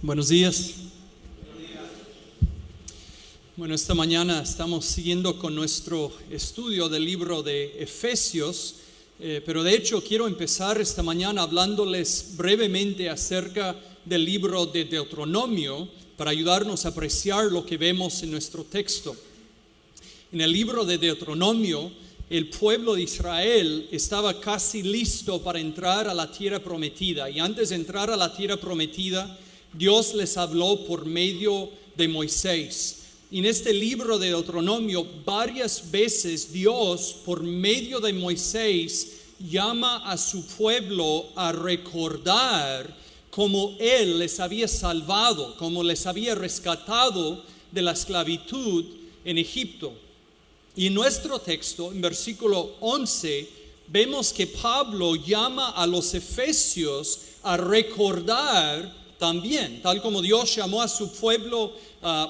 Buenos días. Bueno, esta mañana estamos siguiendo con nuestro estudio del libro de Efesios, pero de hecho quiero empezar esta mañana hablándoles brevemente acerca del libro de Deuteronomio para ayudarnos a apreciar lo que vemos en nuestro texto. En el libro de Deuteronomio, el pueblo de Israel estaba casi listo para entrar a la tierra prometida, y antes de entrar a la tierra prometida, Dios les habló por medio de Moisés. Y en este libro de Deuteronomio, varias veces Dios, por medio de Moisés, llama a su pueblo a recordar cómo Él les había salvado, cómo les había rescatado de la esclavitud en Egipto. Y en nuestro texto, en versículo 11, vemos que Pablo llama a los efesios a recordar también, tal como Dios llamó a su pueblo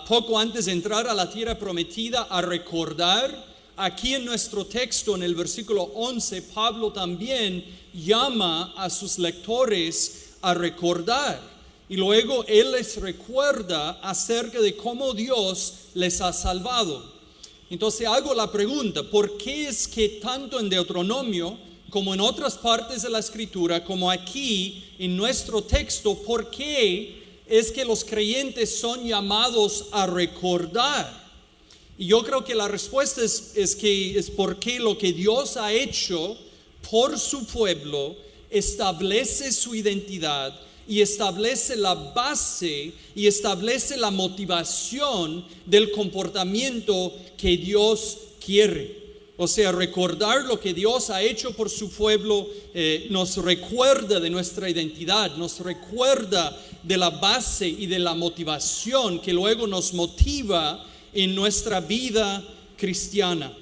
poco antes de entrar a la tierra prometida a recordar. Aquí en nuestro texto, en el versículo 11, Pablo también llama a sus lectores a recordar. Y luego él les recuerda acerca de cómo Dios les ha salvado. Entonces hago la pregunta, ¿por qué es que tanto en Deuteronomio como en otras partes de la Escritura, como aquí en nuestro texto, por qué es que los creyentes son llamados a recordar? Y yo creo que la respuesta es porque lo que Dios ha hecho por su pueblo establece su identidad y establece la base y establece la motivación del comportamiento que Dios quiere. O sea, recordar lo que Dios ha hecho por su pueblo nos recuerda de nuestra identidad, nos recuerda de la base y de la motivación que luego nos motiva en nuestra vida cristiana.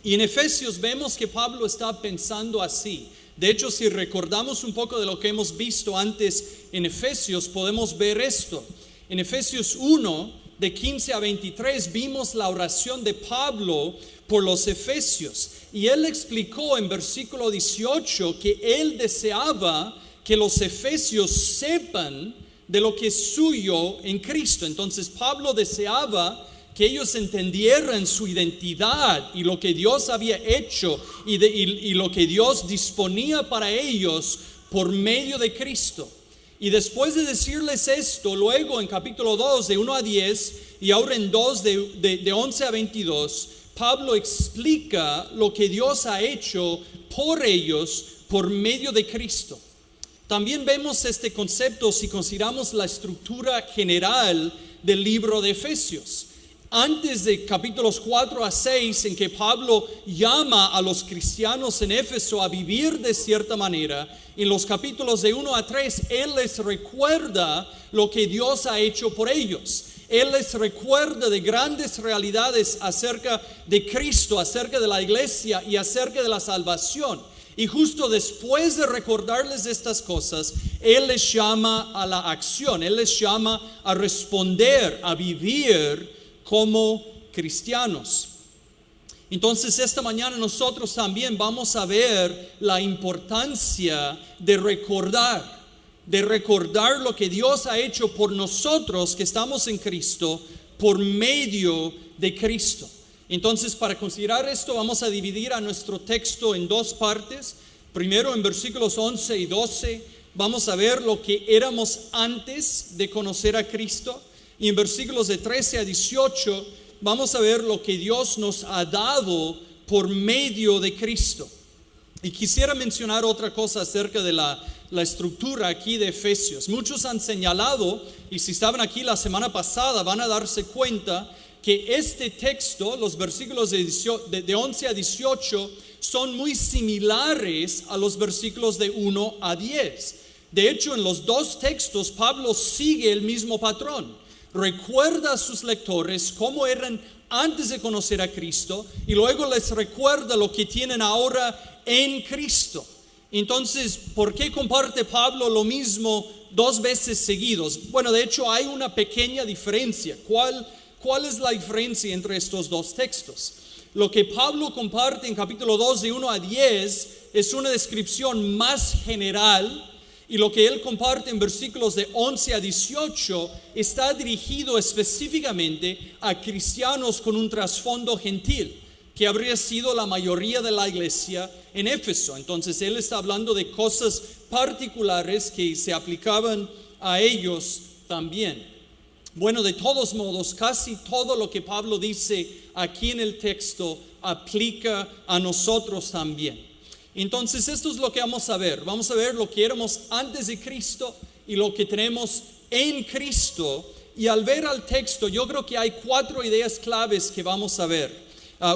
Y en Efesios vemos que Pablo está pensando así. De hecho, si recordamos un poco de lo que hemos visto antes en Efesios, podemos ver esto. En Efesios 1, de 15 a 23, vimos la oración de Pablo por los efesios. Y él explicó en versículo 18 que él deseaba que los efesios sepan de lo que es suyo en Cristo. Entonces Pablo deseaba que ellos entendieran su identidad y lo que Dios había hecho y lo que Dios disponía para ellos por medio de Cristo. Y después de decirles esto, luego en capítulo 2 de 1 a 10 y ahora en 2 de 11 a 22, Pablo explica lo que Dios ha hecho por ellos por medio de Cristo. También vemos este concepto si consideramos la estructura general del libro de Efesios. Antes de capítulos 4 a 6, en que Pablo llama a los cristianos en Éfeso a vivir de cierta manera, en los capítulos de 1 a 3, él les recuerda lo que Dios ha hecho por ellos. Él les recuerda de grandes realidades acerca de Cristo, acerca de la iglesia y acerca de la salvación. Y justo después de recordarles estas cosas, Él les llama a la acción, Él les llama a responder, a vivir como cristianos. Entonces esta mañana nosotros también vamos a ver la importancia de recordar lo que Dios ha hecho por nosotros que estamos en Cristo, por medio de Cristo. Entonces, para considerar esto, vamos a dividir a nuestro texto en dos partes. Primero, en versículos 11 y 12, vamos a ver lo que éramos antes de conocer a Cristo. Y en versículos de 13 a 18, vamos a ver lo que Dios nos ha dado por medio de Cristo. Y quisiera mencionar otra cosa acerca de la estructura aquí de Efesios. Muchos han señalado, y si estaban aquí la semana pasada, van a darse cuenta que este texto, los versículos de 11 a 18, son muy similares a los versículos de 1 a 10. De hecho, en los dos textos, Pablo sigue el mismo patrón. Recuerda a sus lectores cómo eran antes de conocer a Cristo y luego les recuerda lo que tienen ahora en Cristo. Entonces, ¿por qué comparte Pablo lo mismo dos veces seguidos? Bueno, de hecho hay una pequeña diferencia. ¿Cuál es la diferencia entre estos dos textos? Lo que Pablo comparte en capítulo 2 de 1 a 10 es una descripción más general Y lo que él comparte en versículos de 11 a 18 está dirigido específicamente a cristianos con un trasfondo gentil, que habría sido la mayoría de la iglesia en Éfeso. Entonces él está hablando de cosas particulares que se aplicaban a ellos también. Bueno, de todos modos, casi todo lo que Pablo dice aquí en el texto aplica a nosotros también. Entonces esto es lo que vamos a ver. Vamos a ver lo que éramos antes de Cristo y lo que tenemos en Cristo. Y al ver al texto, yo creo que hay 4 ideas claves que vamos a ver.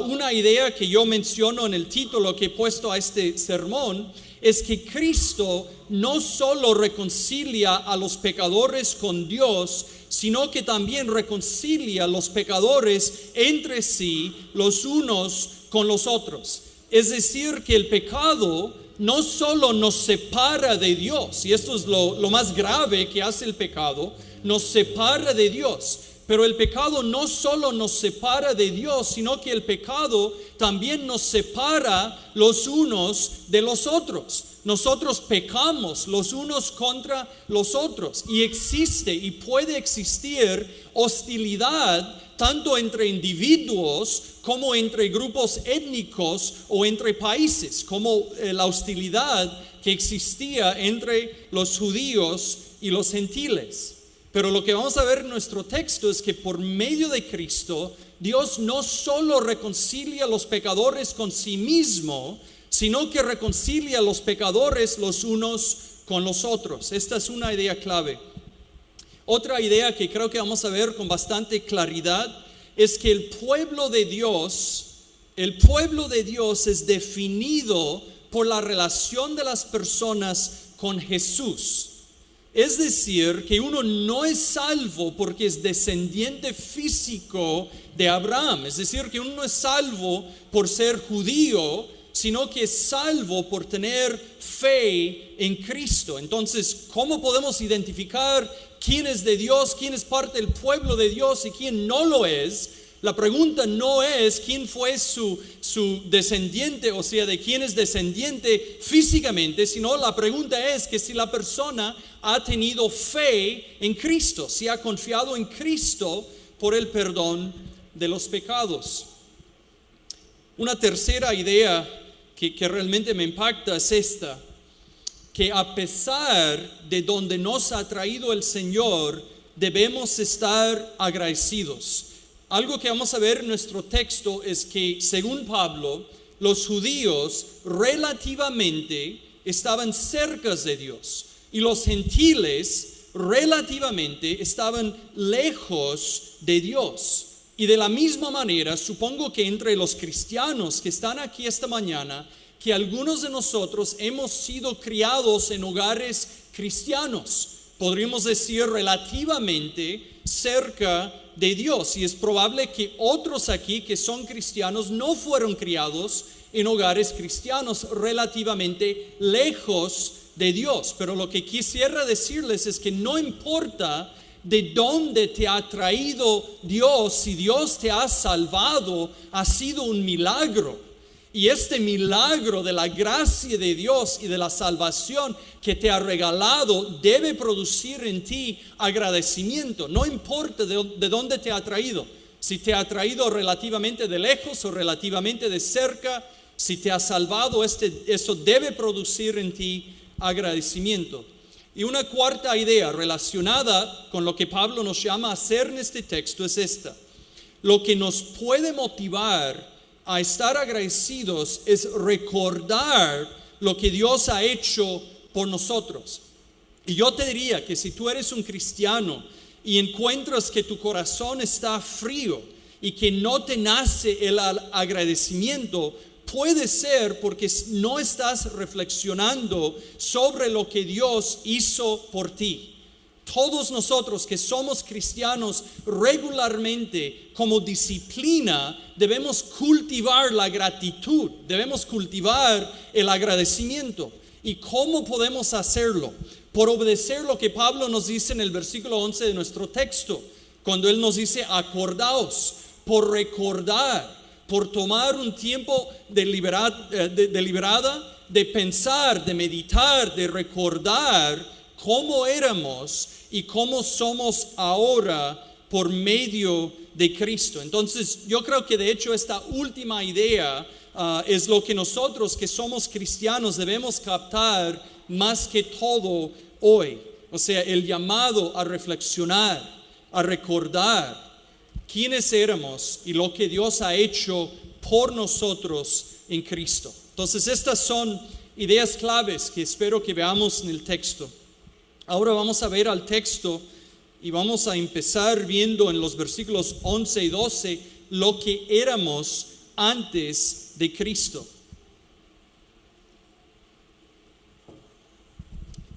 Una idea que yo menciono en el título que he puesto a este sermón es que Cristo no solo reconcilia a los pecadores con Dios, sino que también reconcilia a los pecadores entre sí, los unos con los otros. Es decir, que el pecado no solo nos separa de Dios, y esto es lo más grave que hace el pecado, nos separa de Dios. Pero el pecado no solo nos separa de Dios, sino que el pecado también nos separa los unos de los otros. Nosotros pecamos los unos contra los otros y existe y puede existir hostilidad tanto entre individuos como entre grupos étnicos o entre países, como la hostilidad que existía entre los judíos y los gentiles. Pero lo que vamos a ver en nuestro texto es que por medio de Cristo, Dios no solo reconcilia a los pecadores con sí mismo, sino que reconcilia a los pecadores los unos con los otros. Esta es una idea clave. Otra idea que creo que vamos a ver con bastante claridad es que el pueblo de Dios es definido por la relación de las personas con Jesús. Es decir, que uno no es salvo porque es descendiente físico de Abraham. Es decir, que uno no es salvo por ser judío, sino que es salvo por tener fe en Cristo. Entonces, ¿cómo podemos identificar quién es de Dios, quién es parte del pueblo de Dios y quién no lo es? La pregunta no es quién fue su descendiente, o sea, de quién es descendiente físicamente, sino la pregunta es que si la persona ha tenido fe en Cristo, si ha confiado en Cristo por el perdón de los pecados. Una tercera idea que realmente me impacta es esta, que a pesar de donde nos ha traído el Señor, debemos estar agradecidos. Algo que vamos a ver en nuestro texto es que, según Pablo, los judíos relativamente estaban cerca de Dios y los gentiles relativamente estaban lejos de Dios. Y de la misma manera, supongo que entre los cristianos que están aquí esta mañana, que algunos de nosotros hemos sido criados en hogares cristianos, podríamos decir relativamente cerca de Dios. Y es probable que otros aquí que son cristianos no fueron criados en hogares cristianos, relativamente lejos de Dios. Pero lo que quisiera decirles es que no importa de dónde te ha traído Dios, si Dios te ha salvado, ha sido un milagro. Y este milagro de la gracia de Dios y de la salvación que te ha regalado debe producir en ti agradecimiento. No importa de dónde te ha traído. Si te ha traído relativamente de lejos o relativamente de cerca, si te ha salvado, esto debe producir en ti agradecimiento. Y una cuarta idea relacionada con lo que Pablo nos llama a hacer en este texto es esta. Lo que nos puede motivar a estar agradecidos es recordar lo que Dios ha hecho por nosotros. Y yo te diría que si tú eres un cristiano y encuentras que tu corazón está frío y que no te nace el agradecimiento, puede ser porque no estás reflexionando sobre lo que Dios hizo por ti. Todos nosotros que somos cristianos regularmente, como disciplina, debemos cultivar la gratitud, debemos cultivar el agradecimiento. ¿Y cómo podemos hacerlo? Por obedecer lo que Pablo nos dice en el versículo 11 de nuestro texto, cuando él nos dice: acordaos, por recordar, por tomar un tiempo deliberada de pensar, de meditar, de recordar cómo éramos y cómo somos ahora por medio de Cristo. Entonces, yo creo que de hecho esta última idea es lo que nosotros que somos cristianos debemos captar más que todo hoy. O sea, el llamado a reflexionar, a recordar quiénes éramos y lo que Dios ha hecho por nosotros en Cristo. Entonces, estas son ideas claves que espero que veamos en el texto. Ahora vamos a ver al texto y vamos a empezar viendo en los versículos 11 y 12 lo que éramos antes de Cristo.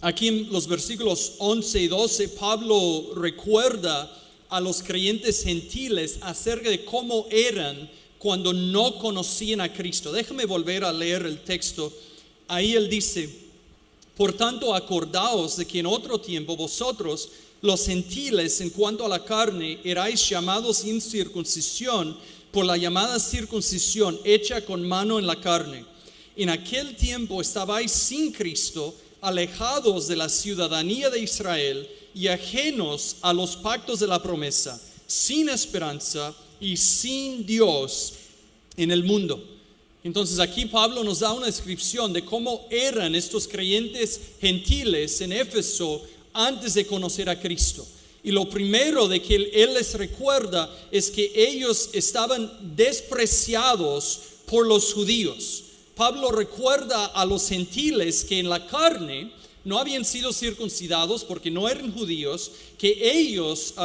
Aquí en los versículos 11 y 12, Pablo recuerda a los creyentes gentiles acerca de cómo eran cuando no conocían a Cristo. Déjame volver a leer el texto. Ahí él dice: por tanto, acordaos de que en otro tiempo vosotros, los gentiles, en cuanto a la carne, erais llamados sin circuncisión por la llamada circuncisión hecha con mano en la carne. En aquel tiempo estabais sin Cristo, alejados de la ciudadanía de Israel y ajenos a los pactos de la promesa, sin esperanza y sin Dios en el mundo. Entonces aquí Pablo nos da una descripción de cómo eran estos creyentes gentiles en Éfeso antes de conocer a Cristo. Y lo primero de que él les recuerda es que ellos estaban despreciados por los judíos. Pablo recuerda a los gentiles que en la carne no habían sido circuncidados porque no eran judíos, que ellos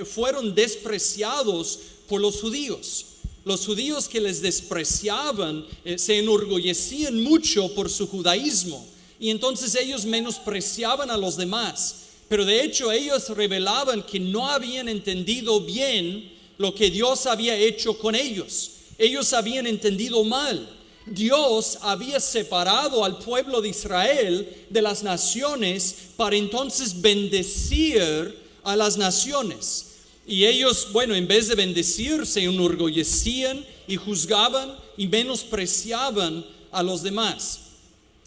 fueron despreciados por los judíos. Los judíos que les despreciaban se enorgullecían mucho por su judaísmo y entonces ellos menospreciaban a los demás. Pero de hecho ellos revelaban que no habían entendido bien lo que Dios había hecho con ellos. Ellos habían entendido mal. Dios había separado al pueblo de Israel de las naciones para entonces bendecir a las naciones. Y ellos, en vez de bendecir, se enorgullecían y juzgaban y menospreciaban a los demás.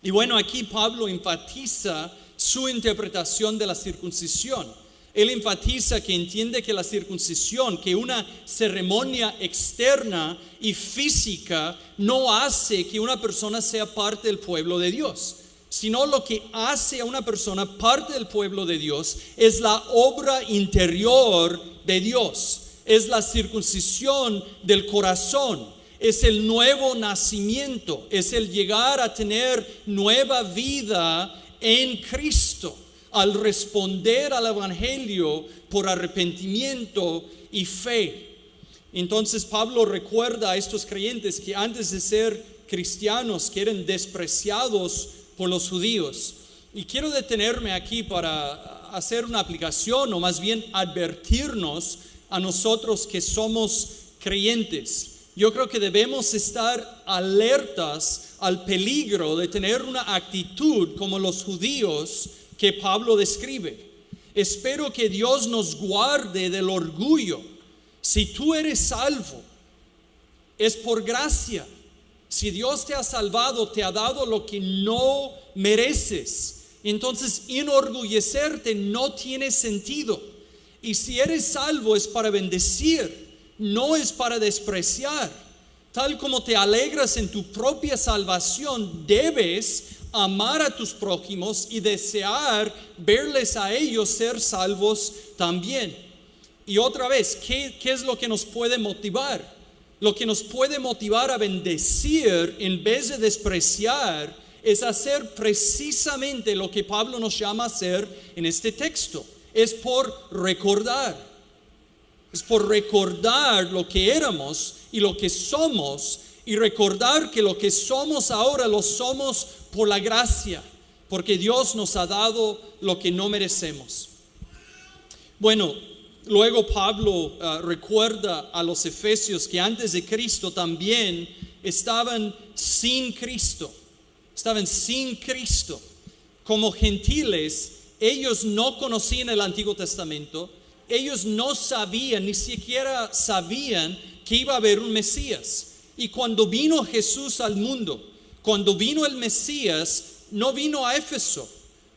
Y aquí Pablo enfatiza su interpretación de la circuncisión. Él enfatiza que entiende que la circuncisión, que una ceremonia externa y física, no hace que una persona sea parte del pueblo de Dios, sino lo que hace a una persona parte del pueblo de Dios es la obra interior de Dios, es la circuncisión del corazón, es el nuevo nacimiento, es el llegar a tener nueva vida en Cristo al responder al evangelio por arrepentimiento y fe. Entonces Pablo recuerda a estos creyentes que antes de ser cristianos, que eran despreciados por los judíos. Y quiero detenerme aquí para hacer una aplicación, o más bien advertirnos a nosotros que somos creyentes. Yo creo que debemos estar alertas al peligro de tener una actitud como los judíos que Pablo describe. Espero que Dios nos guarde del orgullo. Si tú eres salvo, es por gracia. Si Dios te ha salvado, te ha dado lo que no mereces. Entonces, enorgullecerte no tiene sentido. Y si eres salvo es para bendecir, no es para despreciar. Tal como te alegras en tu propia salvación, debes amar a tus prójimos y desear verles a ellos ser salvos también. Y otra vez, ¿qué es lo que nos puede motivar? Lo que nos puede motivar a bendecir en vez de despreciar es hacer precisamente lo que Pablo nos llama a hacer en este texto. Es por recordar. Es por recordar lo que éramos y lo que somos, y recordar que lo que somos ahora lo somos por la gracia, porque Dios nos ha dado lo que no merecemos. Luego Pablo recuerda a los efesios que antes de Cristo también estaban sin Cristo. Estaban sin Cristo. Como gentiles, ellos no conocían el Antiguo Testamento. Ellos no sabían, ni siquiera sabían que iba a haber un Mesías. Y cuando vino Jesús al mundo, cuando vino el Mesías, no vino a Éfeso,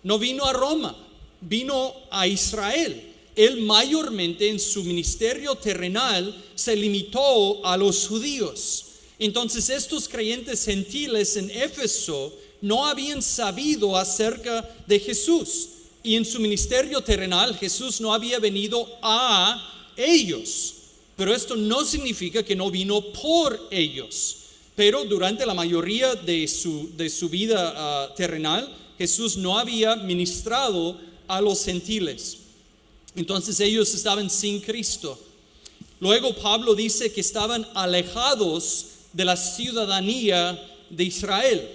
no vino a Roma, vino a Israel. Él mayormente en su ministerio terrenal se limitó a los judíos. Entonces estos creyentes gentiles en Éfeso no habían sabido acerca de Jesús. Y en su ministerio terrenal Jesús no había venido a ellos. Pero esto no significa que no vino por ellos. Pero durante la mayoría de su vida terrenal, Jesús no había ministrado a los gentiles. Entonces ellos estaban sin Cristo. Luego Pablo dice que estaban alejados de la ciudadanía de Israel.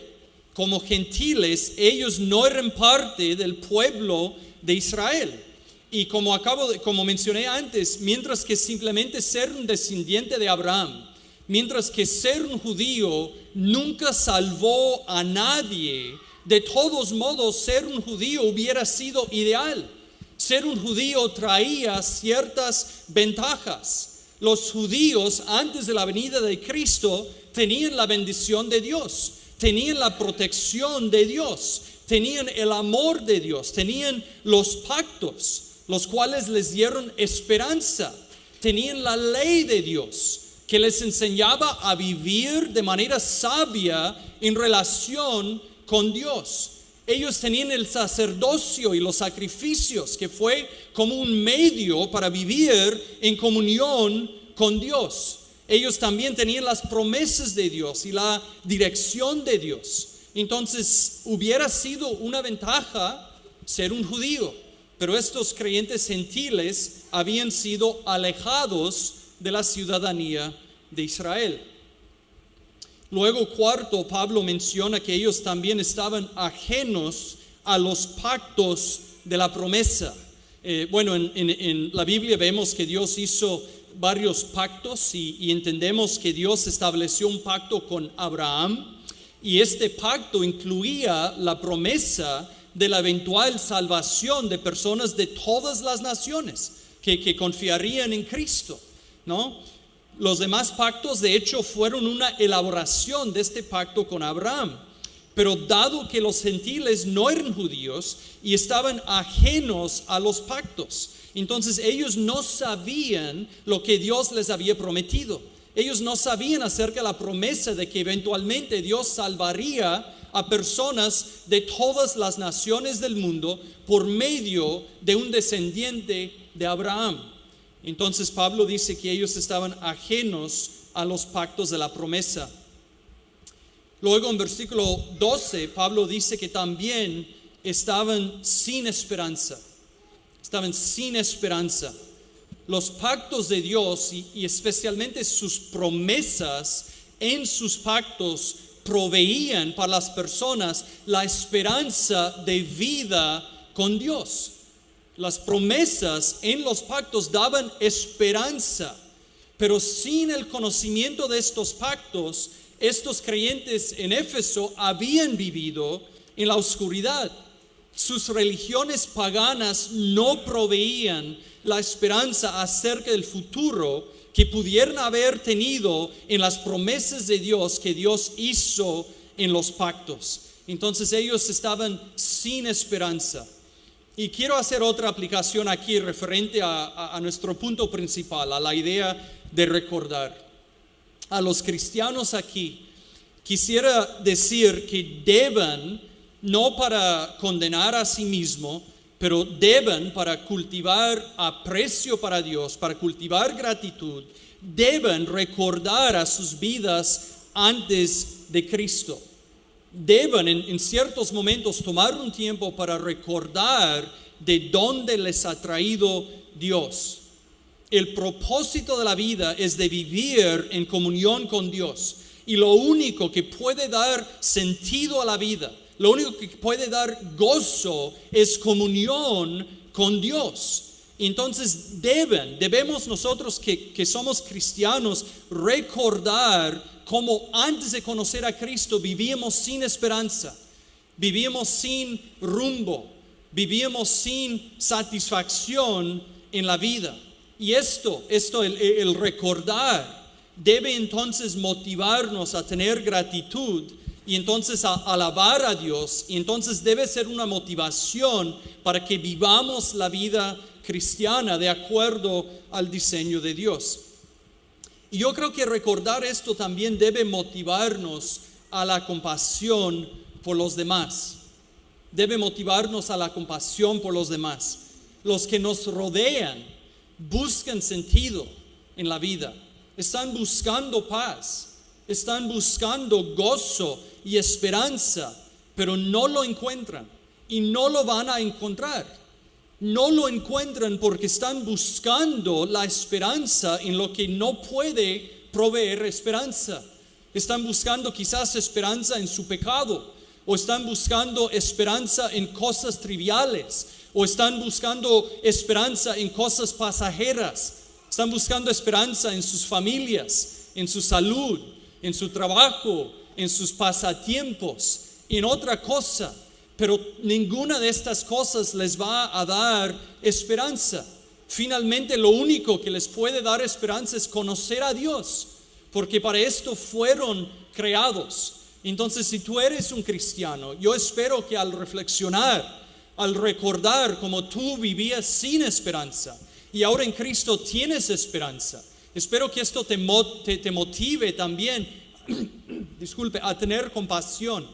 Como gentiles, ellos no eran parte del pueblo de Israel. Y como mencioné antes, mientras que simplemente ser un descendiente de Abraham, mientras que ser un judío nunca salvó a nadie, de todos modos ser un judío hubiera sido ideal. Ser un judío traía ciertas ventajas. Los judíos antes de la venida de Cristo tenían la bendición de Dios, tenían la protección de Dios, tenían el amor de Dios, tenían los pactos, los cuales les dieron esperanza, tenían la ley de Dios que les enseñaba a vivir de manera sabia en relación con Dios. Ellos tenían el sacerdocio y los sacrificios, que fue como un medio para vivir en comunión con Dios. Ellos también tenían las promesas de Dios y la dirección de Dios. Entonces hubiera sido una ventaja ser un judío, pero estos creyentes gentiles habían sido alejados de la ciudadanía de Israel. Luego, cuarto, Pablo menciona que ellos también estaban ajenos a los pactos de la promesa. En la Biblia vemos que Dios hizo varios pactos y entendemos que Dios estableció un pacto con Abraham, y este pacto incluía la promesa de la eventual salvación de personas de todas las naciones que confiarían en Cristo, ¿no? Los demás pactos, de hecho, fueron una elaboración de este pacto con Abraham. Pero dado que los gentiles no eran judíos y estaban ajenos a los pactos, entonces ellos no sabían lo que Dios les había prometido. Ellos no sabían acerca de la promesa de que eventualmente Dios salvaría a personas de todas las naciones del mundo por medio de un descendiente de Abraham. Entonces Pablo dice que ellos estaban ajenos a los pactos de la promesa. Luego en versículo 12, Pablo dice que también estaban sin esperanza. Estaban sin esperanza. Los pactos de Dios y especialmente sus promesas en sus pactos proveían para las personas la esperanza de vida con Dios. Las promesas en los pactos daban esperanza, pero sin el conocimiento de estos pactos, estos creyentes en Éfeso habían vivido en la oscuridad. Sus religiones paganas no proveían la esperanza acerca del futuro que pudieran haber tenido en las promesas de Dios que Dios hizo en los pactos. Entonces ellos estaban sin esperanza. Y quiero hacer otra aplicación aquí referente a nuestro punto principal, a la idea de recordar. A los cristianos aquí, quisiera decir que deben, no para condenar a sí mismo, pero deben para cultivar aprecio para Dios, para cultivar gratitud, deben recordar a sus vidas antes de Cristo. Deben en ciertos momentos tomar un tiempo para recordar de dónde les ha traído Dios. El propósito de la vida es de vivir en comunión con Dios. Y lo único que puede dar sentido a la vida, lo único que puede dar gozo es comunión con Dios. Entonces debemos nosotros que somos cristianos recordar cómo antes de conocer a Cristo vivíamos sin esperanza, vivíamos sin rumbo, vivíamos sin satisfacción en la vida. Y el recordar debe entonces motivarnos a tener gratitud y entonces a alabar a Dios, y entonces debe ser una motivación para que vivamos la vida cristiana de acuerdo al diseño de Dios. Y yo creo que recordar esto también debe motivarnos a la compasión por los demás. Debe motivarnos a la compasión por los demás. Los que nos rodean buscan sentido en la vida. Están buscando paz. Están buscando gozo y esperanza, pero no lo encuentran y no lo van a encontrar. No lo encuentran porque están buscando la esperanza en lo que no puede proveer esperanza. Están buscando quizás esperanza en su pecado, o están buscando esperanza en cosas triviales, o están buscando esperanza en cosas pasajeras. Están buscando esperanza en sus familias, en su salud, en su trabajo, en sus pasatiempos, en otra cosa. Pero ninguna de estas cosas les va a dar esperanza. Finalmente, lo único que les puede dar esperanza es conocer a Dios, porque para esto fueron creados. Entonces, si tú eres un cristiano, yo espero que al reflexionar, al recordar cómo tú vivías sin esperanza y ahora en Cristo tienes esperanza, espero que esto te motive también, a tener compasión,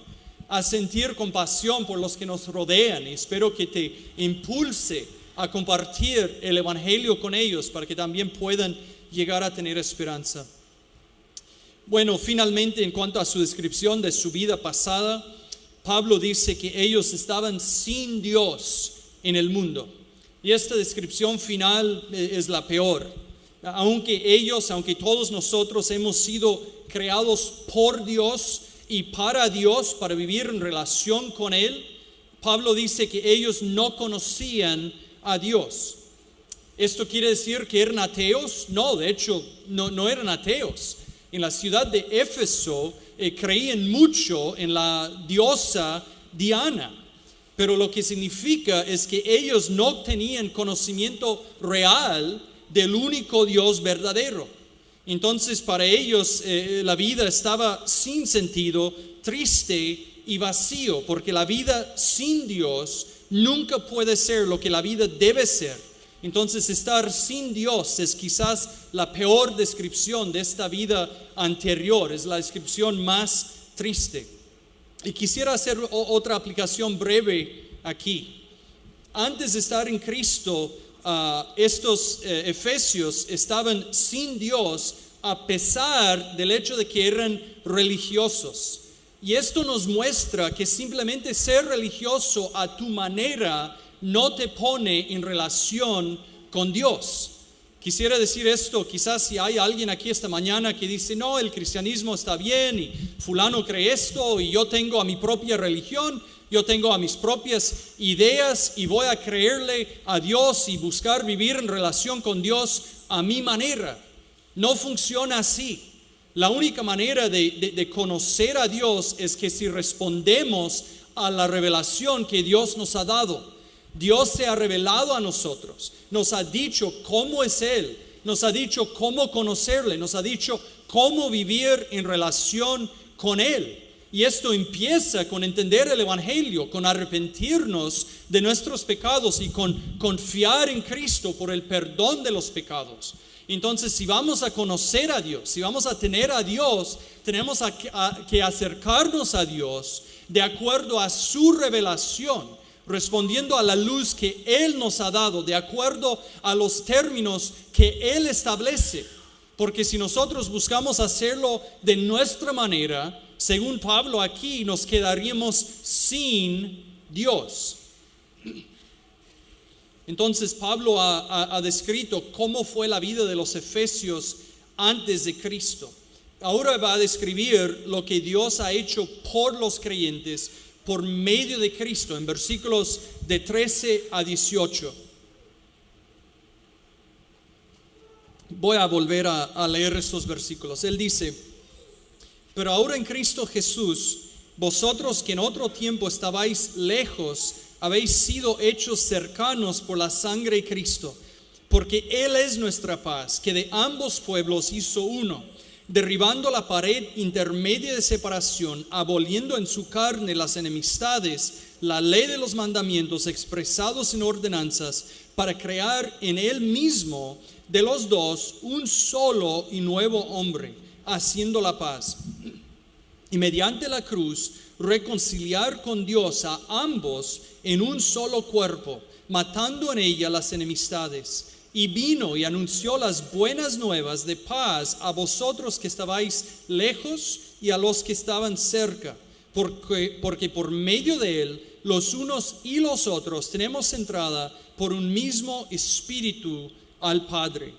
a sentir compasión por los que nos rodean, y espero que te impulse a compartir el evangelio con ellos para que también puedan llegar a tener esperanza. Bueno, finalmente, en cuanto a su descripción de su vida pasada, Pablo dice que ellos estaban sin Dios en el mundo, y esta descripción final es la peor. Aunque todos nosotros hemos sido creados por Dios y para Dios, para vivir en relación con Él, Pablo dice que ellos no conocían a Dios. ¿Esto quiere decir que eran ateos? No, de hecho, no eran ateos. En la ciudad de Éfeso creían mucho en la diosa Diana, pero lo que significa es que ellos no tenían conocimiento real del único Dios verdadero. Entonces para ellos la vida estaba sin sentido, triste y vacío, porque la vida sin Dios nunca puede ser lo que la vida debe ser. Entonces estar sin Dios es quizás la peor descripción de esta vida anterior, es la descripción más triste. Y quisiera hacer otra aplicación breve aquí. Antes de estar en Cristo, estos efesios estaban sin Dios a pesar del hecho de que eran religiosos. Y esto nos muestra que simplemente ser religioso a tu manera no te pone en relación con Dios. Quisiera decir esto, quizás si hay alguien aquí esta mañana que dice, no, el cristianismo está bien y fulano cree esto y yo tengo a mi propia religión, yo tengo a mis propias ideas y voy a creerle a Dios y buscar vivir en relación con Dios a mi manera. No funciona así. La única manera de conocer a Dios es que si respondemos a la revelación que Dios nos ha dado. Dios se ha revelado a nosotros, nos ha dicho cómo es Él, nos ha dicho cómo conocerle, nos ha dicho cómo vivir en relación con Él. Y esto empieza con entender el evangelio, con arrepentirnos de nuestros pecados y con confiar en Cristo por el perdón de los pecados. Entonces, si vamos a conocer a Dios, si vamos a tener a Dios, tenemos que acercarnos a Dios de acuerdo a su revelación, respondiendo a la luz que Él nos ha dado, de acuerdo a los términos que Él establece. Porque si nosotros buscamos hacerlo de nuestra manera, según Pablo aquí, nos quedaríamos sin Dios. Entonces Pablo ha descrito cómo fue la vida de los efesios antes de Cristo. Ahora va a describir lo que Dios ha hecho por los creyentes por medio de Cristo, en versículos de 13 a 18. Voy a volver a leer estos versículos. Él dice, pero ahora en Cristo Jesús, vosotros que en otro tiempo estabais lejos, habéis sido hechos cercanos por la sangre de Cristo, porque Él es nuestra paz, que de ambos pueblos hizo uno, derribando la pared intermedia de separación, aboliendo en su carne las enemistades, la ley de los mandamientos expresados en ordenanzas, para crear en él mismo de los dos un solo y nuevo hombre, haciendo la paz. Y mediante la cruz reconciliar con Dios a ambos en un solo cuerpo, matando en ella las enemistades. Y vino y anunció las buenas nuevas de paz a vosotros que estabais lejos y a los que estaban cerca, porque por medio de él los unos y los otros tenemos entrada por un mismo espíritu al Padre.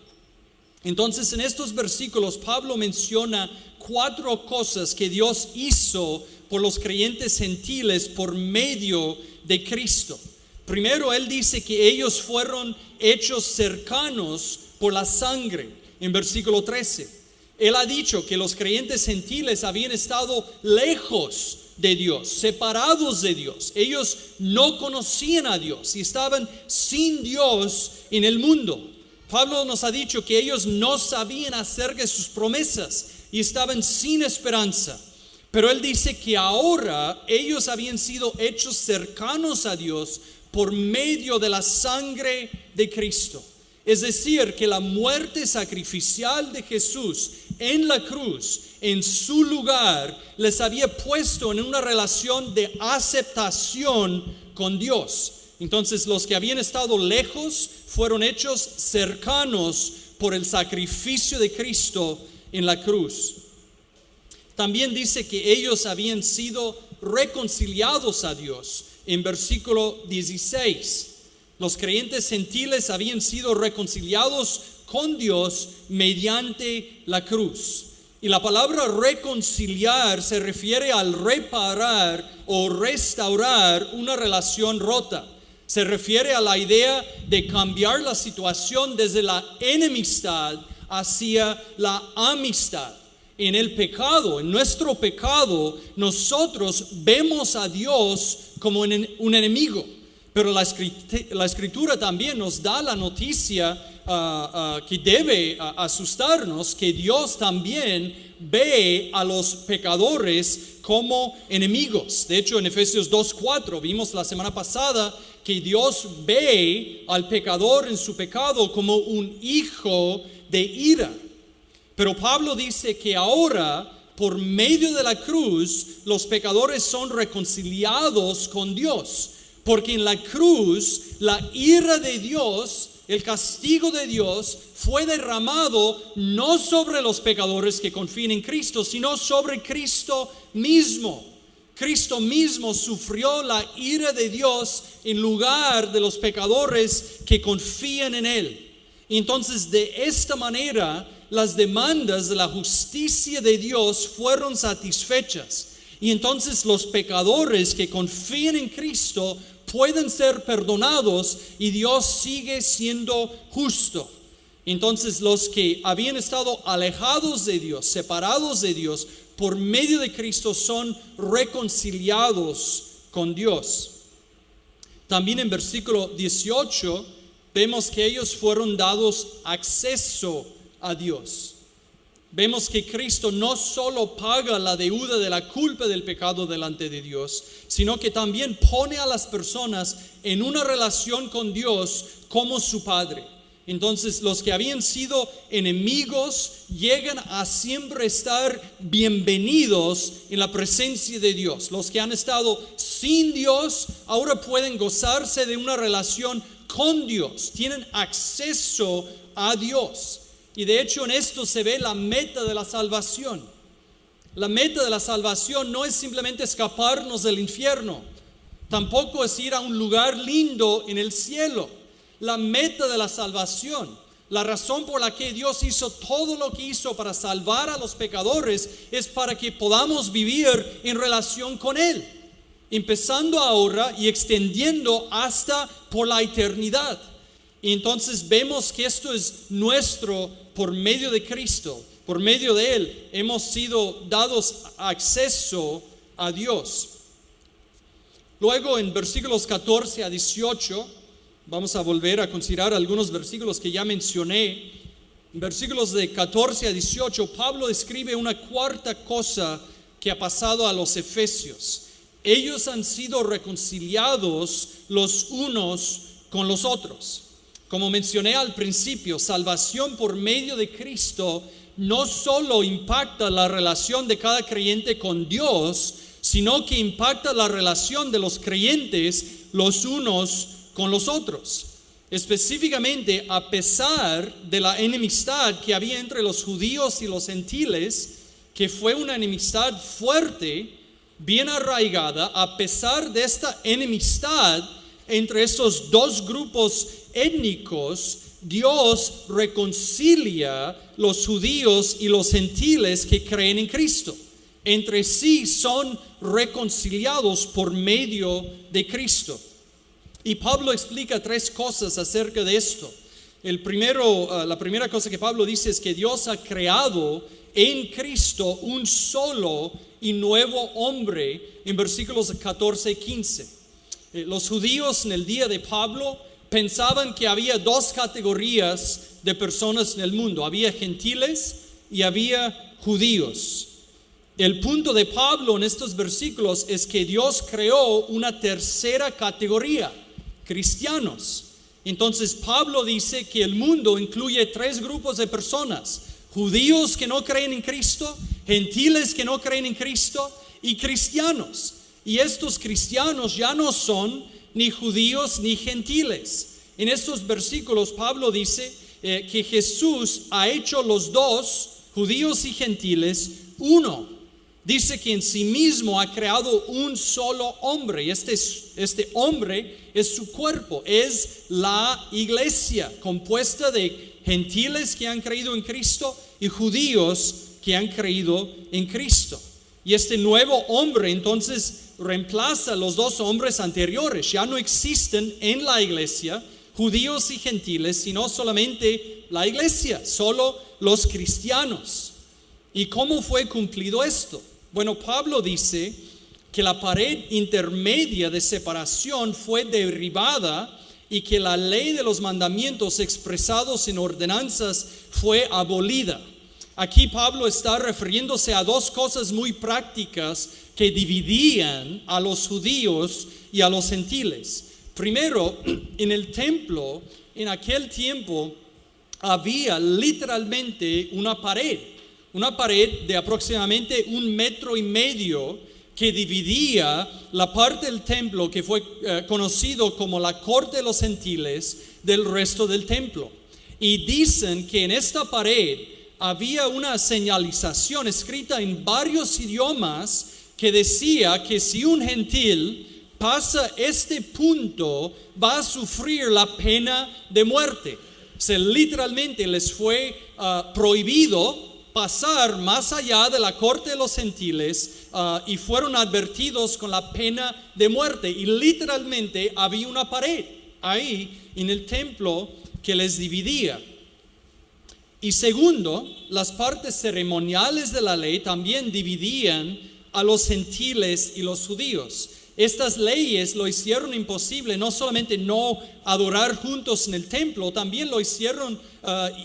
Entonces, en estos versículos Pablo menciona 4 cosas que Dios hizo por los creyentes gentiles por medio de Cristo. Primero, él dice que ellos fueron hechos cercanos por la sangre, en versículo 13. Él ha dicho que los creyentes gentiles habían estado lejos de Dios, separados de Dios. Ellos no conocían a Dios y estaban sin Dios en el mundo. Pablo nos ha dicho que ellos no sabían acerca de sus promesas y estaban sin esperanza. Pero él dice que ahora ellos habían sido hechos cercanos a Dios por medio de la sangre de Cristo. Es decir, que la muerte sacrificial de Jesús en la cruz, en su lugar, les había puesto en una relación de aceptación con Dios. Entonces, los que habían estado lejos fueron hechos cercanos por el sacrificio de Cristo en la cruz. También dice que ellos habían sido reconciliados a Dios. En versículo 16, los creyentes gentiles habían sido reconciliados con Dios mediante la cruz. Y la palabra reconciliar se refiere al reparar o restaurar una relación rota. Se refiere a la idea de cambiar la situación desde la enemistad hacia la amistad. En el pecado, en nuestro pecado, nosotros vemos a Dios como un enemigo. Pero la escritura también nos da la noticia que debe asustarnos, que Dios también ve a los pecadores como enemigos. De hecho, en Efesios 2:4 vimos la semana pasada que Dios ve al pecador en su pecado como un hijo de ira. Pero Pablo dice que ahora, por medio de la cruz, los pecadores son reconciliados con Dios. Porque en la cruz, la ira de Dios, el castigo de Dios, fue derramado no sobre los pecadores que confían en Cristo, sino sobre Cristo mismo. Cristo mismo sufrió la ira de Dios en lugar de los pecadores que confían en Él. Y entonces, de esta manera, las demandas de la justicia de Dios fueron satisfechas. Y entonces los pecadores que confían en Cristo pueden ser perdonados y Dios sigue siendo justo. Entonces los que habían estado alejados de Dios, separados de Dios, por medio de Cristo son reconciliados con Dios. También en versículo 18 vemos que ellos fueron dados acceso a Dios. Vemos que Cristo no solo paga la deuda de la culpa del pecado delante de Dios, sino que también pone a las personas en una relación con Dios como su Padre. Entonces, los que habían sido enemigos llegan a siempre estar bienvenidos en la presencia de Dios. Los que han estado sin Dios ahora pueden gozarse de una relación con Dios, tienen acceso a Dios. Y de hecho en esto se ve la meta de la salvación. La meta de la salvación no es simplemente escaparnos del infierno, tampoco es ir a un lugar lindo en el cielo. La meta de la salvación, la razón por la que Dios hizo todo lo que hizo para salvar a los pecadores, es para que podamos vivir en relación con Él, empezando ahora y extendiendo hasta por la eternidad. Y entonces vemos que esto es nuestro por medio de Cristo. Por medio de Él hemos sido dados acceso a Dios. Luego en versículos 14 a 18, vamos a volver a considerar algunos versículos que ya mencioné. En versículos de 14 a 18, Pablo describe una cuarta cosa que ha pasado a los efesios. Ellos han sido reconciliados los unos con los otros. Como mencioné al principio, salvación por medio de Cristo no solo impacta la relación de cada creyente con Dios, sino que impacta la relación de los creyentes los unos con los otros. Específicamente, a pesar de la enemistad que había entre los judíos y los gentiles, que fue una enemistad fuerte, bien arraigada, a pesar de esta enemistad entre estos dos grupos étnicos, Dios reconcilia los judíos y los gentiles que creen en Cristo. Entre sí son reconciliados por medio de Cristo. Y Pablo explica tres cosas acerca de esto. La primera cosa que Pablo dice es que Dios ha creado en Cristo un solo y nuevo hombre, en versículos 14 y 15. Los judíos en el día de Pablo pensaban que había dos categorías de personas en el mundo. Había gentiles y había judíos. El punto de Pablo en estos versículos es que Dios creó una tercera categoría: cristianos. Entonces Pablo dice que el mundo incluye tres grupos de personas: judíos que no creen en Cristo, gentiles que no creen en Cristo y cristianos. Y estos cristianos ya no son ni judíos ni gentiles. En estos versículos Pablo dice que Jesús ha hecho los dos, judíos y gentiles, uno. Dice que en sí mismo ha creado un solo hombre, y este hombre es su cuerpo, es la iglesia, compuesta de gentiles que han creído en Cristo y judíos que han creído en Cristo. Y este nuevo hombre entonces reemplaza a los dos hombres anteriores. Ya no existen en la iglesia judíos y gentiles, sino solamente la iglesia, solo los cristianos. ¿Y cómo fue cumplido esto? Bueno, Pablo dice que la pared intermedia de separación fue derribada y que la ley de los mandamientos expresados en ordenanzas fue abolida. Aquí Pablo está refiriéndose a dos cosas muy prácticas que dividían a los judíos y a los gentiles. Primero, en el templo, en aquel tiempo, había literalmente una pared de aproximadamente 1,5 metros que dividía la parte del templo que fue conocido como la corte de los gentiles del resto del templo. Y dicen que en esta pared había una señalización escrita en varios idiomas que decía que si un gentil pasa este punto va a sufrir la pena de muerte. O sea, literalmente les fue prohibido pasar más allá de la corte de los gentiles y fueron advertidos con la pena de muerte. Y literalmente había una pared ahí en el templo que les dividía. Y segundo, las partes ceremoniales de la ley también dividían a los gentiles y los judíos. Estas leyes lo hicieron imposible, no solamente no adorar juntos en el templo, también lo hicieron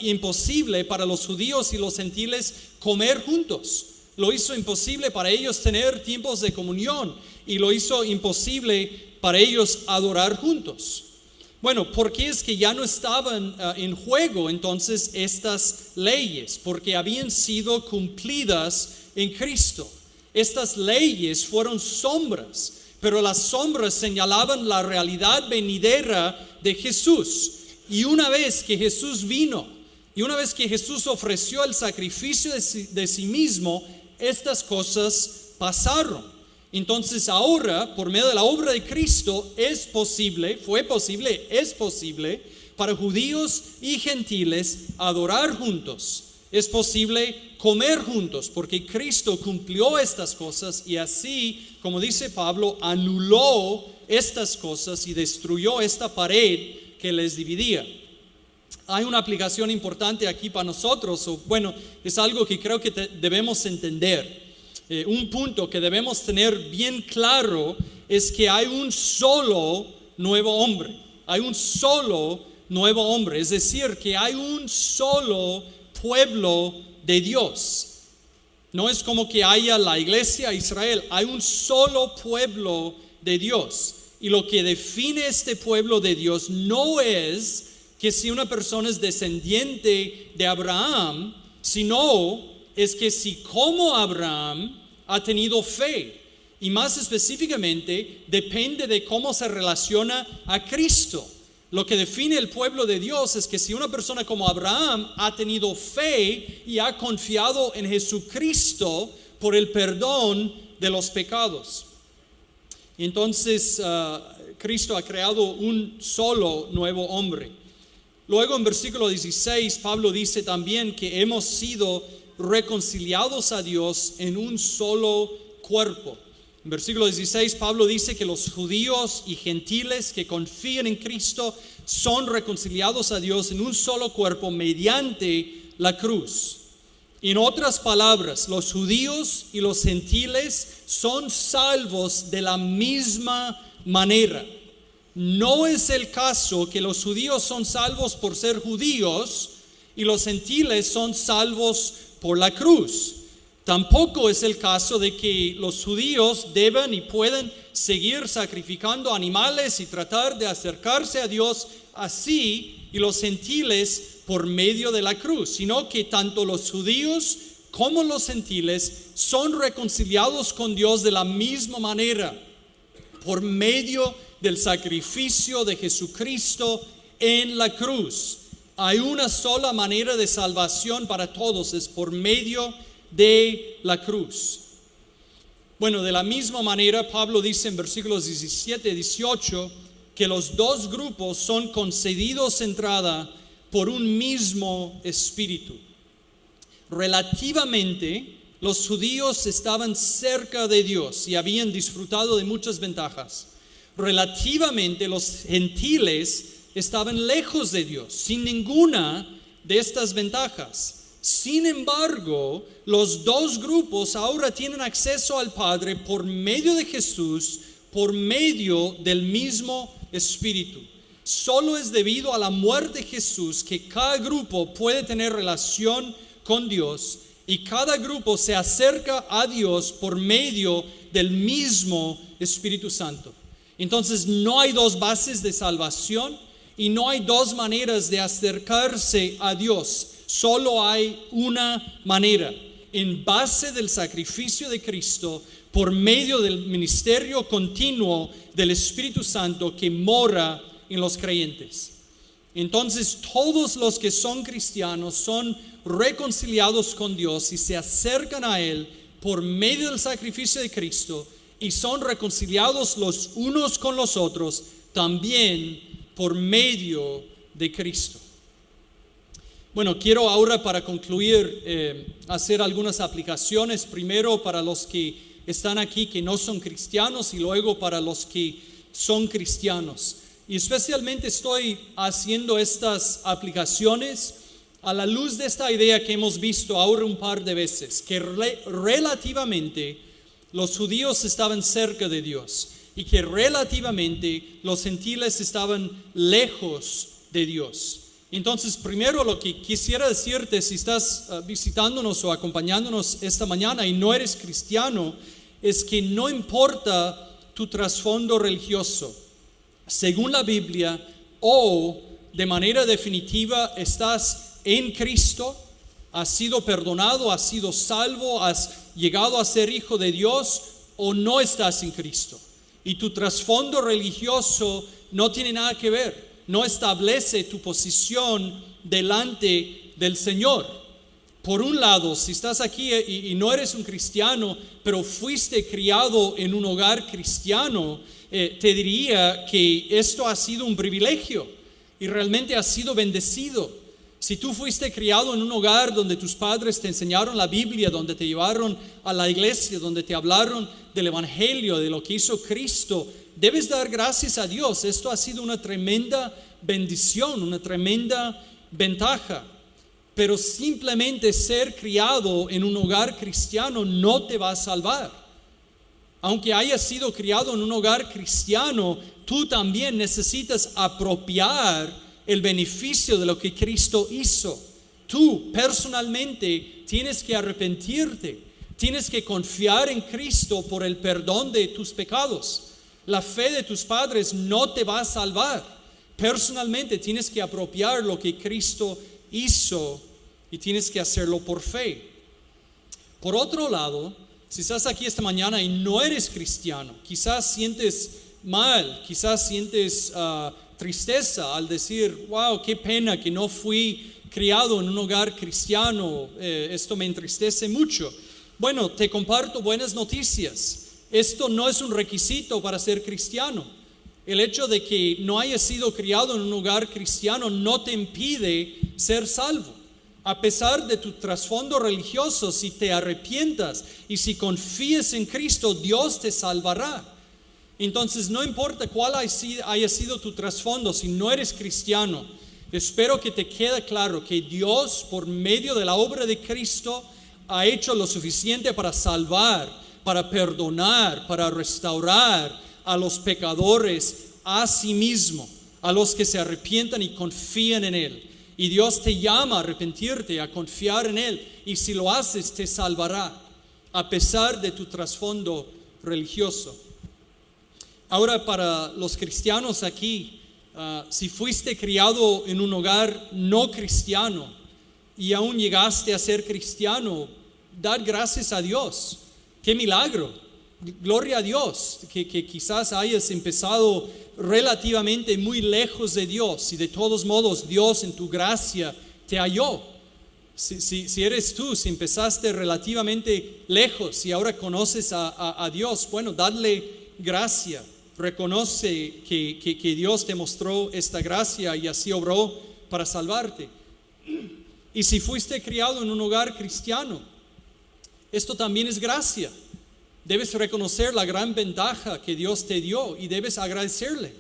imposible para los judíos y los gentiles comer juntos. Lo hizo imposible para ellos tener tiempos de comunión y lo hizo imposible para ellos adorar juntos. Bueno, ¿por qué es que ya no estaban en juego entonces estas leyes? Porque habían sido cumplidas en Cristo. Estas leyes fueron sombras, pero las sombras señalaban la realidad venidera de Jesús. Y una vez que Jesús vino, y una vez que Jesús ofreció el sacrificio de sí mismo, estas cosas pasaron. Entonces ahora, por medio de la obra de Cristo, es posible para judíos y gentiles adorar juntos. Es posible comer juntos, porque Cristo cumplió estas cosas y así, como dice Pablo, anuló estas cosas y destruyó esta pared que les dividía. Hay una aplicación importante aquí para nosotros, es algo que creo que debemos entender. Un punto que debemos tener bien claro es que hay un solo nuevo hombre. Hay un solo nuevo hombre, es decir, que hay un solo pueblo de Dios. No es como que haya la iglesia Israel, hay un solo pueblo de Dios. Y lo que define este pueblo de Dios no es que si una persona es descendiente de Abraham, sino es que si como Abraham ha tenido fe. Y más específicamente, depende de cómo se relaciona a Cristo. Lo que define el pueblo de Dios es que si una persona como Abraham ha tenido fe y ha confiado en Jesucristo por el perdón de los pecados. Entonces, Cristo ha creado un solo nuevo hombre. Luego en versículo 16, Pablo dice también que hemos sido reconciliados a Dios en un solo cuerpo. En versículo 16, Pablo dice que los judíos y gentiles que confían en Cristo son reconciliados a Dios en un solo cuerpo mediante la cruz. En otras palabras, los judíos y los gentiles son salvos de la misma manera. No es el caso que los judíos son salvos por ser judíos y los gentiles son salvos por la cruz. Tampoco es el caso de que los judíos deben y pueden seguir sacrificando animales y tratar de acercarse a Dios así, y los gentiles por medio de la cruz, sino que tanto los judíos como los gentiles son reconciliados con Dios de la misma manera, por medio del sacrificio de Jesucristo en la cruz. Hay una sola manera de salvación para todos, es por medio de la cruz. Bueno, de la misma manera, Pablo dice en versículos 17 y 18 que los dos grupos son concedidos entrada por un mismo espíritu. Relativamente, los judíos estaban cerca de Dios y habían disfrutado de muchas ventajas. Relativamente, los gentiles estaban lejos de Dios, sin ninguna de estas ventajas. Sin embargo, los dos grupos ahora tienen acceso al Padre por medio de Jesús, por medio del mismo Espíritu. Solo es debido a la muerte de Jesús que cada grupo puede tener relación con Dios y cada grupo se acerca a Dios por medio del mismo Espíritu Santo. Entonces no hay dos bases de salvación y no hay dos maneras de acercarse a Dios. Solo hay una manera, en base del sacrificio de Cristo, por medio del ministerio continuo del Espíritu Santo que mora en los creyentes. Entonces todos los que son cristianos son reconciliados con Dios y se acercan a Él por medio del sacrificio de Cristo y son reconciliados los unos con los otros también por medio de Cristo. Bueno, quiero ahora para concluir hacer algunas aplicaciones, primero para los que están aquí que no son cristianos y luego para los que son cristianos. Y especialmente estoy haciendo estas aplicaciones a la luz de esta idea que hemos visto ahora un par de veces, que relativamente los judíos estaban cerca de Dios y que relativamente los gentiles estaban lejos de Dios. Entonces, primero lo que quisiera decirte, si estás visitándonos o acompañándonos esta mañana y no eres cristiano, es que no importa tu trasfondo religioso. Según la Biblia, o de manera definitiva estás en Cristo, has sido perdonado, has sido salvo, has llegado a ser hijo de Dios, o no estás en Cristo. Y tu trasfondo religioso no tiene nada que ver, no establece tu posición delante del Señor. Por un lado, si estás aquí y no eres un cristiano, pero fuiste criado en un hogar cristiano, te diría que esto ha sido un privilegio y realmente has sido bendecido. Si tú fuiste criado en un hogar donde tus padres te enseñaron la Biblia, donde te llevaron a la iglesia, donde te hablaron del Evangelio, de lo que hizo Cristo, debes dar gracias a Dios. Esto ha sido una tremenda bendición, una tremenda ventaja. Pero simplemente ser criado en un hogar cristiano no te va a salvar. Aunque hayas sido criado en un hogar cristiano, tú también necesitas apropiar el beneficio de lo que Cristo hizo. Tú personalmente tienes que arrepentirte, tienes que confiar en Cristo por el perdón de tus pecados. La fe de tus padres no te va a salvar. Personalmente tienes que apropiar lo que Cristo hizo y tienes que hacerlo por fe. Por otro lado, si estás aquí esta mañana y no eres cristiano, quizás sientes mal, quizás sientes tristeza al decir, wow, qué pena que no fui criado en un hogar cristiano, esto me entristece mucho. Bueno, te comparto buenas noticias. Esto no es un requisito para ser cristiano. El hecho de que no hayas sido criado en un hogar cristiano no te impide ser salvo. A pesar de tu trasfondo religioso, si te arrepientas y si confías en Cristo, Dios te salvará. Entonces, no importa cuál haya sido tu trasfondo, si no eres cristiano, espero que te quede claro que Dios, por medio de la obra de Cristo, ha hecho lo suficiente para salvar, para perdonar, para restaurar a los pecadores a sí mismo, a los que se arrepientan y confían en Él. Y Dios te llama a arrepentirte, a confiar en Él, y si lo haces te salvará, a pesar de tu trasfondo religioso. Ahora, para los cristianos aquí, si fuiste criado en un hogar no cristiano y aún llegaste a ser cristiano, dad gracias a Dios. ¡Qué milagro! Gloria a Dios, que quizás hayas empezado relativamente muy lejos de Dios y de todos modos Dios en tu gracia te halló. Si eres tú, si empezaste relativamente lejos y ahora conoces a Dios, bueno, dadle gracia. Reconoce que Dios te mostró esta gracia y así obró para salvarte. Y si fuiste criado en un hogar cristiano, esto también es gracia. Debes reconocer la gran ventaja que Dios te dio y debes agradecerle.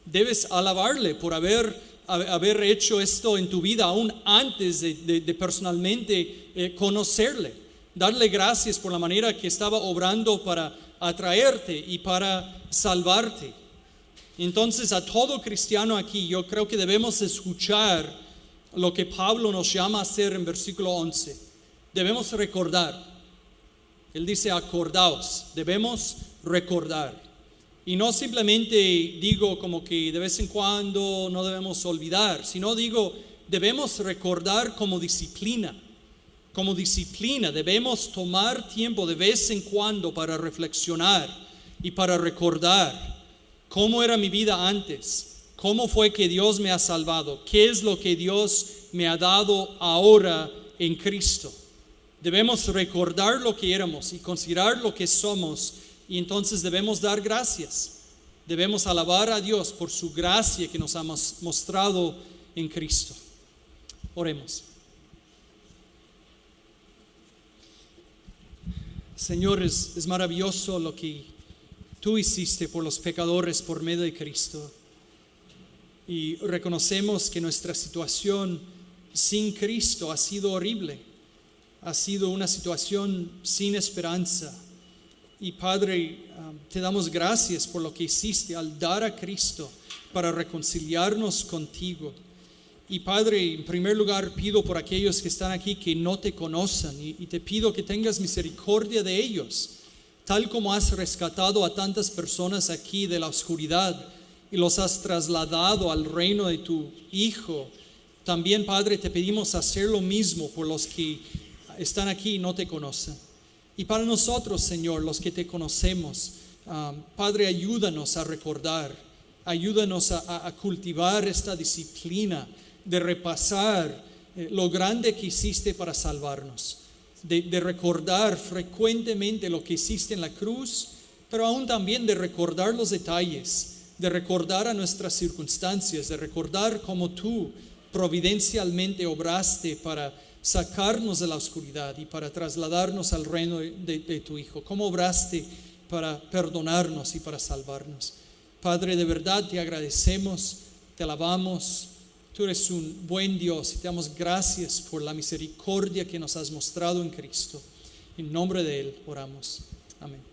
Debes alabarle por haber hecho esto en tu vida aún antes de personalmente conocerle. Darle gracias por la manera que estaba obrando para atraerte y para salvarte. Entonces, a todo cristiano aquí, yo creo que debemos escuchar lo que Pablo nos llama a hacer en versículo 11. Debemos recordar. Él dice, acordaos, debemos recordar. Y no simplemente digo como que de vez en cuando no debemos olvidar, sino digo, debemos recordar como disciplina. Como disciplina, debemos tomar tiempo de vez en cuando para reflexionar y para recordar cómo era mi vida antes, cómo fue que Dios me ha salvado, qué es lo que Dios me ha dado ahora en Cristo. Debemos recordar lo que éramos y considerar lo que somos, y entonces debemos dar gracias. Debemos alabar a Dios por su gracia que nos ha mostrado en Cristo. Oremos. Señor, es maravilloso lo que tú hiciste por los pecadores por medio de Cristo. Y reconocemos que nuestra situación sin Cristo ha sido horrible. Ha sido una situación sin esperanza. Y Padre, te damos gracias por lo que hiciste al dar a Cristo para reconciliarnos contigo. Y Padre, en primer lugar pido por aquellos que están aquí que no te conocen y te pido que tengas misericordia de ellos, tal como has rescatado a tantas personas aquí de la oscuridad y los has trasladado al reino de tu Hijo. También, Padre, te pedimos hacer lo mismo por los que están aquí y no te conocen. Y para nosotros, Señor, los que te conocemos, Padre, ayúdanos a recordar, ayúdanos a cultivar esta disciplina de repasar lo grande que hiciste para salvarnos, de recordar frecuentemente lo que hiciste en la cruz, pero aún también de recordar los detalles, de recordar a nuestras circunstancias, de recordar cómo tú providencialmente obraste para sacarnos de la oscuridad y para trasladarnos al reino de tu Hijo, cómo obraste para perdonarnos y para salvarnos. Padre, de verdad te agradecemos, te alabamos. Tú eres un buen Dios y te damos gracias por la misericordia que nos has mostrado en Cristo. En nombre de Él oramos. Amén.